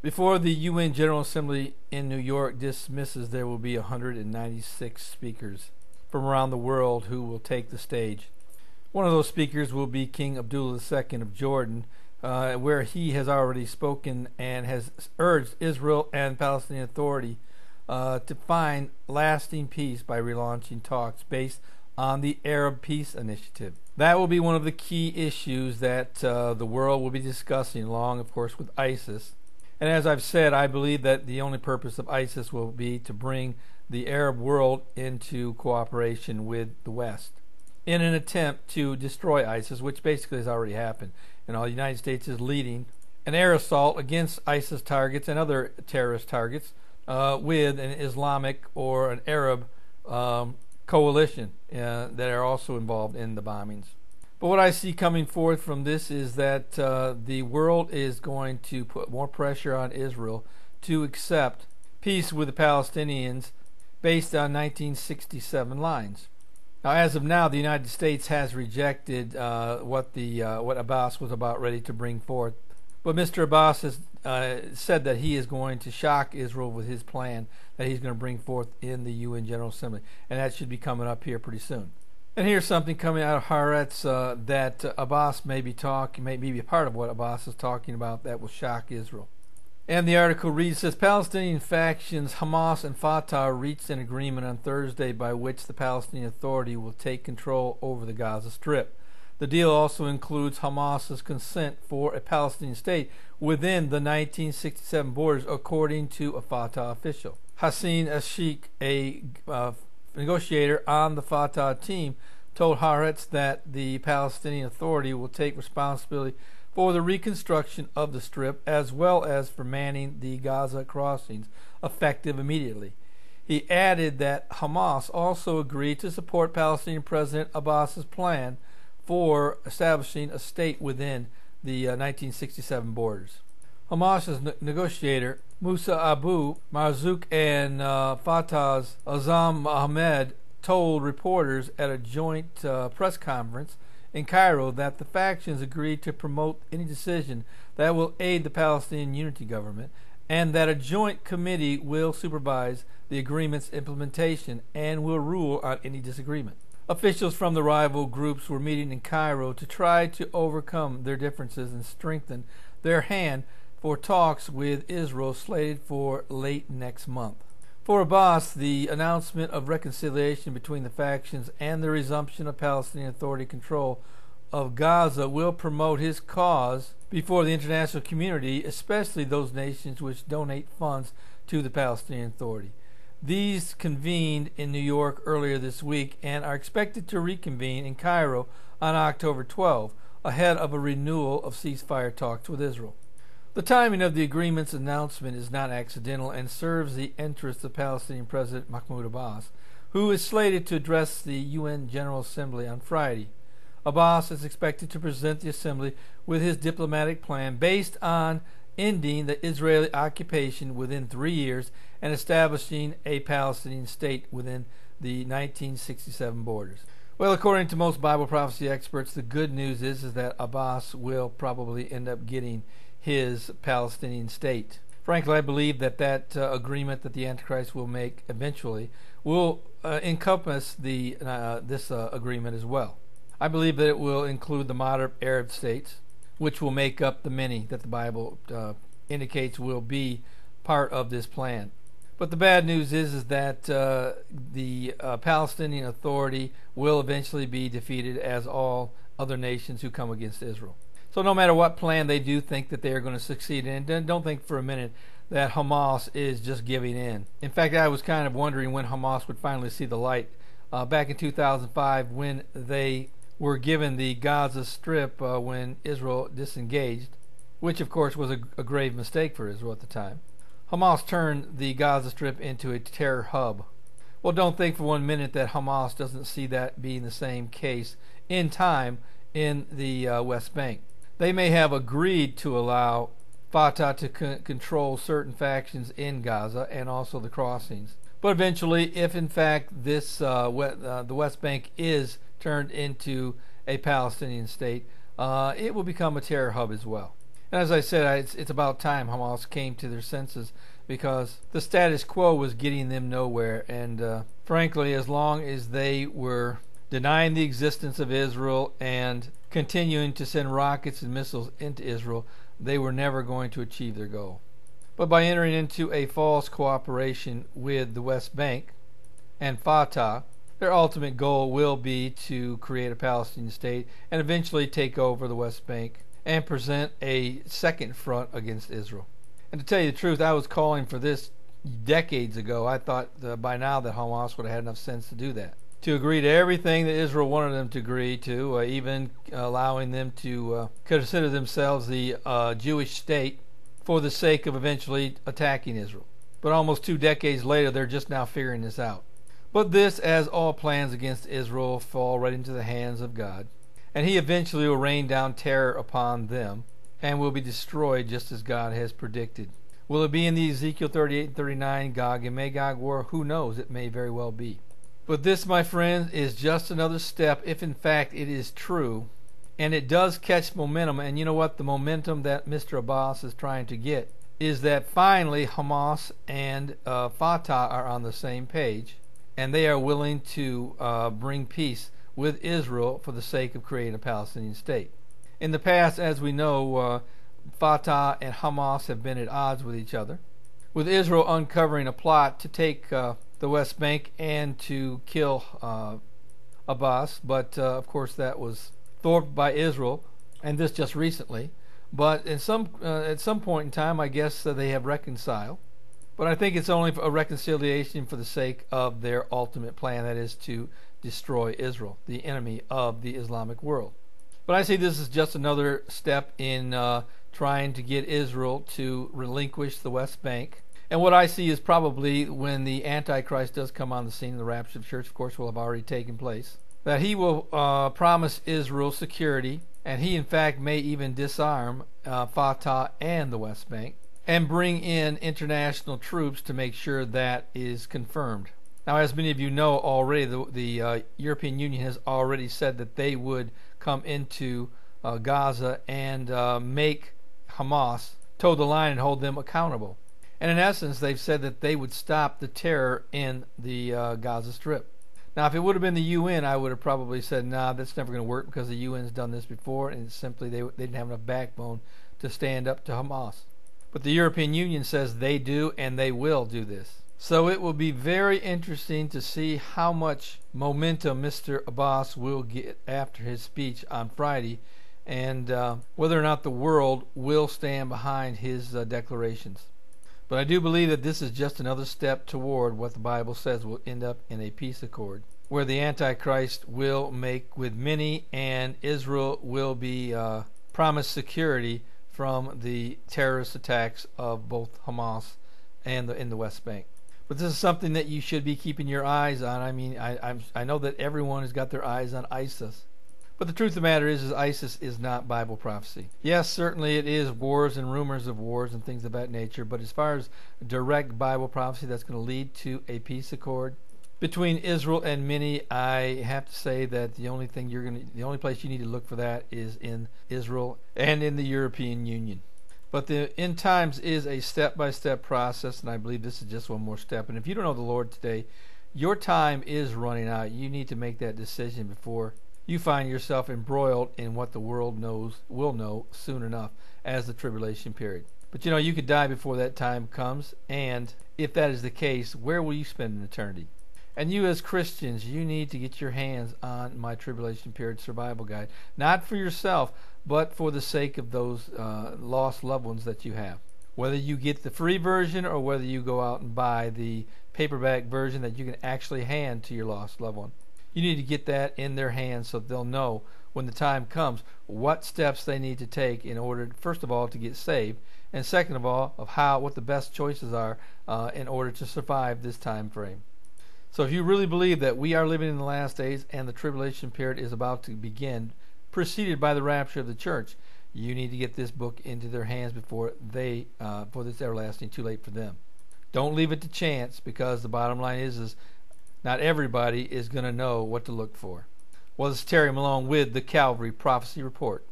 Before the UN General Assembly in New York dismisses, there will be 196 speakers from around the world who will take the stage. One of those speakers will be King Abdullah II of Jordan, where he has already spoken and has urged Israel and Palestinian Authority to find lasting peace by relaunching talks based on the Arab Peace Initiative. That will be one of the key issues that the world will be discussing, along, of course, with ISIS. And as I've said, I believe that the only purpose of ISIS will be to bring the Arab world into cooperation with the West in an attempt to destroy ISIS, which basically has already happened. And the United States is leading an air assault against ISIS targets and other terrorist targets with an Islamic or an Arab coalition that are also involved in the bombings. But what I see coming forth from this is that the world is going to put more pressure on Israel to accept peace with the Palestinians based on 1967 lines. Now, as of now, the United States has rejected what Abbas was about ready to bring forth. But Mr. Abbas has said that he is going to shock Israel with his plan that he's going to bring forth in the UN General Assembly. And that should be coming up here pretty soon. And here's something coming out of Haaretz that Abbas may be a part of what Abbas is talking about that will shock Israel. And the article reads, says, Palestinian factions Hamas and Fatah reached an agreement on Thursday by which the Palestinian Authority will take control over the Gaza Strip. The deal also includes Hamas's consent for a Palestinian state within the 1967 borders, according to a Fatah official. Hassan Ashik, a negotiator on the Fatah team, told Haaretz that the Palestinian Authority will take responsibility for the reconstruction of the Strip as well as for manning the Gaza crossings, effective immediately. He added that Hamas also agreed to support Palestinian President Abbas's plan for establishing a state within the 1967 borders. Hamas's negotiator Musa Abu Marzouk and Fatah's Azam Ahmed told reporters at a joint press conference in Cairo that the factions agreed to promote any decision that will aid the Palestinian Unity Government and that a joint committee will supervise the agreement's implementation and will rule on any disagreement. Officials from the rival groups were meeting in Cairo to try to overcome their differences and strengthen their hand for talks with Israel slated for late next month. For Abbas, the announcement of reconciliation between the factions and the resumption of Palestinian Authority control of Gaza will promote his cause before the international community, especially those nations which donate funds to the Palestinian Authority. These convened in New York earlier this week and are expected to reconvene in Cairo on October 12, ahead of a renewal of ceasefire talks with Israel. The timing of the agreement's announcement is not accidental and serves the interests of Palestinian President Mahmoud Abbas, who is slated to address the UN General Assembly on Friday. Abbas is expected to present the Assembly with his diplomatic plan based on ending the Israeli occupation within 3 years and establishing a Palestinian state within the 1967 borders. Well, according to most Bible prophecy experts, the good news is that Abbas will probably end up getting his Palestinian state. Frankly, I believe that agreement that the Antichrist will make eventually will encompass this agreement as well. I believe that it will include the moderate Arab states, which will make up the many that the Bible indicates will be part of this plan. But the bad news is that the Palestinian Authority will eventually be defeated as all other nations who come against Israel. So no matter what plan they do think that they are going to succeed in, don't think for a minute that Hamas is just giving in. In fact, I was kind of wondering when Hamas would finally see the light. Back in 2005, when they were given the Gaza Strip when Israel disengaged, which of course was a grave mistake for Israel at the time. Hamas turned the Gaza Strip into a terror hub. Well, don't think for 1 minute that Hamas doesn't see that being the same case in time in the West Bank. They may have agreed to allow Fatah to control certain factions in Gaza and also the crossings. But eventually, if in fact the West Bank is turned into a Palestinian state, it will become a terror hub as well. And as I said, it's about time Hamas came to their senses, because the status quo was getting them nowhere. And frankly, as long as they were denying the existence of Israel and continuing to send rockets and missiles into Israel, they were never going to achieve their goal. But by entering into a false cooperation with the West Bank and Fatah, their ultimate goal will be to create a Palestinian state and eventually take over the West Bank and present a second front against Israel. And to tell you the truth, I was calling for this decades ago. I thought by now that Hamas would have had enough sense to do that, to agree to everything that Israel wanted them to agree to, even allowing them to consider themselves the Jewish state for the sake of eventually attacking Israel. But almost 2 decades later, they're just now figuring this out. But this, as all plans against Israel, fall right into the hands of God, and He eventually will rain down terror upon them and will be destroyed just as God has predicted. Will it be in the Ezekiel 38 and 39 Gog and Magog war? Who knows? It may very well be. But this, my friends, is just another step, if in fact it is true, and it does catch momentum. And you know what? The momentum that Mr. Abbas is trying to get is that finally Hamas and Fatah are on the same page, and they are willing to bring peace with Israel for the sake of creating a Palestinian state. In the past, as we know, Fatah and Hamas have been at odds with each other, with Israel uncovering a plot to take the West Bank and to kill Abbas. But of course that was thwarted by Israel, and this just recently. But at some point in time, I guess they have reconciled. But I think it's only a reconciliation for the sake of their ultimate plan, that is to destroy Israel, the enemy of the Islamic world. But I see this as just another step in trying to get Israel to relinquish the West Bank. And what I see is probably when the Antichrist does come on the scene, the rapture of the church, of course, will have already taken place, that he will promise Israel security, and he in fact may even disarm Fatah and the West Bank and bring in international troops to make sure that is confirmed. Now, as many of you know already, the European Union has already said that they would come into Gaza and make Hamas toe the line and hold them accountable. And in essence, they've said that they would stop the terror in the Gaza Strip. Now, if it would have been the UN, I would have probably said, nah, that's never going to work, because the UN's done this before, and it's simply they didn't have enough backbone to stand up to Hamas. But the European Union says they do, and they will do this. So it will be very interesting to see how much momentum Mr. Abbas will get after his speech on Friday, and whether or not the world will stand behind his declarations. But I do believe that this is just another step toward what the Bible says will end up in a peace accord, where the Antichrist will make with many, and Israel will be promised security from the terrorist attacks of both Hamas and in the West Bank. But this is something that you should be keeping your eyes on. I mean, I know that everyone has got their eyes on ISIS. But the truth of the matter is ISIS is not Bible prophecy. Yes, certainly it is wars and rumors of wars and things of that nature, but as far as direct Bible prophecy that's going to lead to a peace accord between Israel and many, I have to say that the only place you need to look for that is in Israel and in the European Union. But the end times is a step-by-step process, and I believe this is just one more step. And if you don't know the Lord today, your time is running out. You need to make that decision before you find yourself embroiled in what the world will know soon enough as the tribulation period. But you know, you could die before that time comes, and if that is the case, where will you spend an eternity? And you as Christians, you need to get your hands on my Tribulation Period Survival Guide. Not for yourself, but for the sake of those lost loved ones that you have. Whether you get the free version or whether you go out and buy the paperback version that you can actually hand to your lost loved one. You need to get that in their hands so they'll know when the time comes what steps they need to take in order, first of all, to get saved, and second of all, of what the best choices are in order to survive this time frame. So if you really believe that we are living in the last days and the tribulation period is about to begin, preceded by the rapture of the church, you need to get this book into their hands before it's everlasting too late for them. Don't leave it to chance, because the bottom line is not everybody is going to know what to look for. Well, this is Terry Malone with the Calvary Prophecy Report.